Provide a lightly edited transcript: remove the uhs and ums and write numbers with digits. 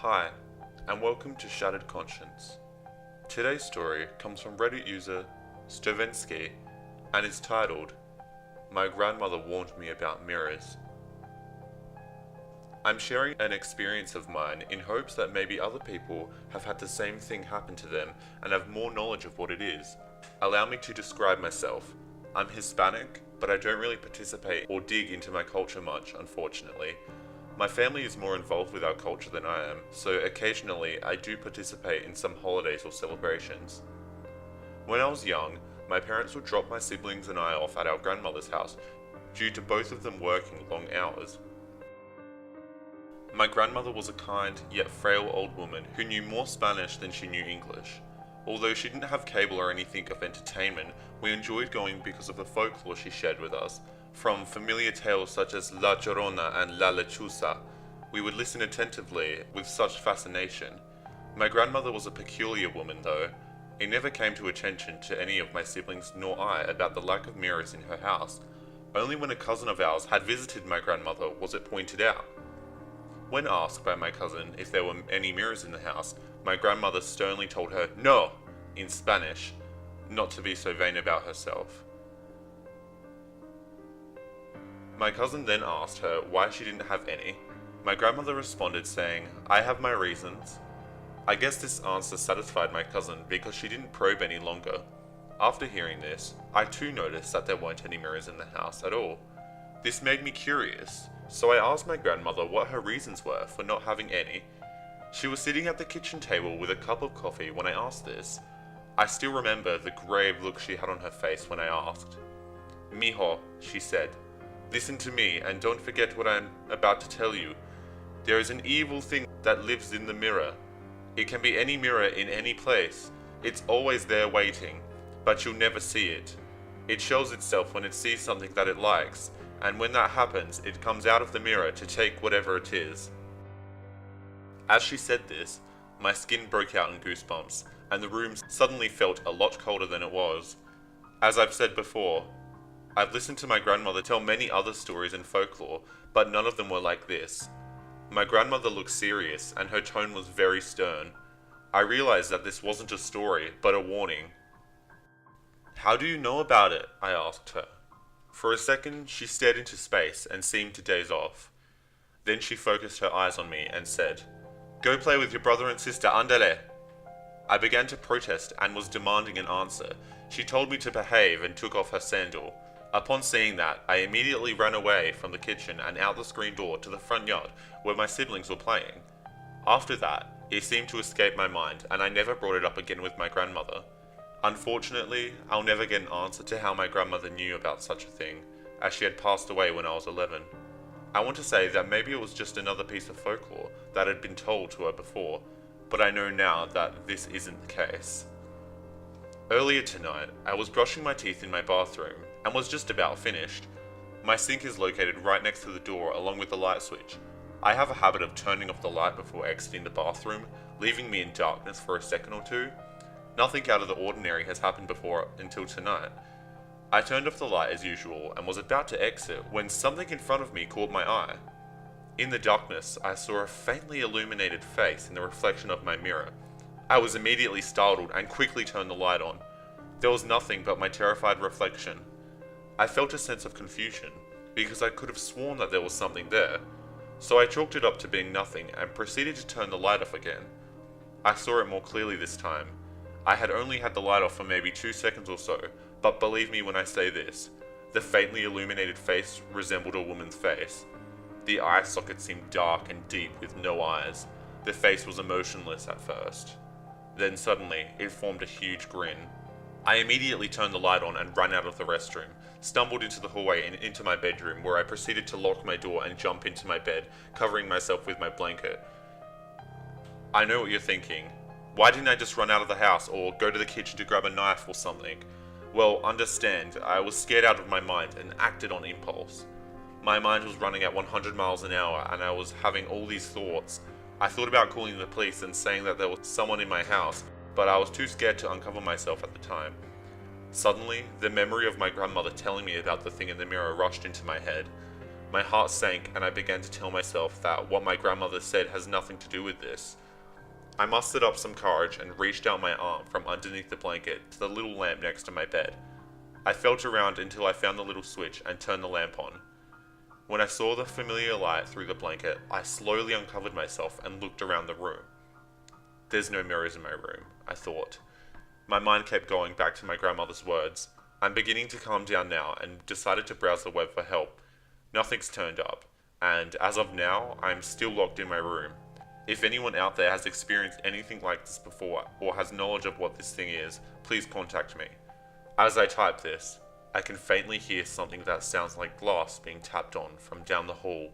Hi, and welcome to Shattered Conscience. Today's story comes from Reddit user Stovensky and is titled, My Grandmother Warned Me About Mirrors. I'm sharing an experience of mine in hopes that maybe other people have had the same thing happen to them and have more knowledge of what it is. Allow me to describe myself. I'm Hispanic, but I don't really participate or dig into my culture much, unfortunately. My family is more involved with our culture than I am, so occasionally I do participate in some holidays or celebrations. When I was young, my parents would drop my siblings and I off at our grandmother's house due to both of them working long hours. My grandmother was a kind yet frail old woman who knew more Spanish than she knew English. Although she didn't have cable or anything of entertainment, we enjoyed going because of the folklore she shared with us. From familiar tales such as La Llorona and La Lechuza, we would listen attentively with such fascination. My grandmother was a peculiar woman though. It never came to attention to any of my siblings nor I about the lack of mirrors in her house. Only when a cousin of ours had visited my grandmother was it pointed out. When asked by my cousin if there were any mirrors in the house, my grandmother sternly told her "No!" in Spanish, not to be so vain about herself. My cousin then asked her why she didn't have any. My grandmother responded saying, "I have my reasons." I guess this answer satisfied my cousin because she didn't probe any longer. After hearing this, I too noticed that there weren't any mirrors in the house at all. This made me curious, so I asked my grandmother what her reasons were for not having any. She was sitting at the kitchen table with a cup of coffee when I asked this. I still remember the grave look she had on her face when I asked. "Mijo," she said, "listen to me and don't forget what I'm about to tell you. There is an evil thing that lives in the mirror. It can be any mirror in any place. It's always there waiting, but you'll never see it. It shows itself when it sees something that it likes, and when that happens, it comes out of the mirror to take whatever it is." As she said this, my skin broke out in goosebumps, and the room suddenly felt a lot colder than it was. As I've said before, I've listened to my grandmother tell many other stories and folklore, but none of them were like this. My grandmother looked serious, and her tone was very stern. I realized that this wasn't a story, but a warning. "How do you know about it?" I asked her. For a second, she stared into space and seemed to daze off. Then she focused her eyes on me and said, "Go play with your brother and sister, andale." I began to protest and was demanding an answer. She told me to behave and took off her sandal. Upon seeing that, I immediately ran away from the kitchen and out the screen door to the front yard where my siblings were playing. After that, it seemed to escape my mind and I never brought it up again with my grandmother. Unfortunately, I'll never get an answer to how my grandmother knew about such a thing, as she had passed away when I was 11. I want to say that maybe it was just another piece of folklore that had been told to her before, but I know now that this isn't the case. Earlier tonight, I was brushing my teeth in my bathroom and was just about finished. My sink is located right next to the door along with the light switch. I have a habit of turning off the light before exiting the bathroom, leaving me in darkness for a second or two. Nothing out of the ordinary has happened before until tonight. I turned off the light as usual and was about to exit when something in front of me caught my eye. In the darkness, I saw a faintly illuminated face in the reflection of my mirror. I was immediately startled and quickly turned the light on. There was nothing but my terrified reflection. I felt a sense of confusion because I could have sworn that there was something there, so I chalked it up to being nothing and proceeded to turn the light off again. I saw it more clearly this time. I had only had the light off for maybe 2 seconds or so, but believe me when I say this, the faintly illuminated face resembled a woman's face. The eye socket seemed dark and deep with no eyes. The face was emotionless at first. Then suddenly, it formed a huge grin. I immediately turned the light on and ran out of the restroom, stumbled into the hallway and into my bedroom where I proceeded to lock my door and jump into my bed, covering myself with my blanket. I know what you're thinking. Why didn't I just run out of the house or go to the kitchen to grab a knife or something? Well, understand, I was scared out of my mind and acted on impulse. My mind was running at 100 miles an hour and I was having all these thoughts. I thought about calling the police and saying that there was someone in my house, but I was too scared to uncover myself at the time. Suddenly, the memory of my grandmother telling me about the thing in the mirror rushed into my head. My heart sank and I began to tell myself that what my grandmother said has nothing to do with this. I mustered up some courage and reached out my arm from underneath the blanket to the little lamp next to my bed. I felt around until I found the little switch and turned the lamp on. When I saw the familiar light through the blanket, I slowly uncovered myself and looked around the room. There's no mirrors in my room, I thought. My mind kept going back to my grandmother's words. I'm beginning to calm down now and decided to browse the web for help. Nothing's turned up, and as of now, I'm still locked in my room. If anyone out there has experienced anything like this before or has knowledge of what this thing is, please contact me. As I type this, I can faintly hear something that sounds like glass being tapped on from down the hall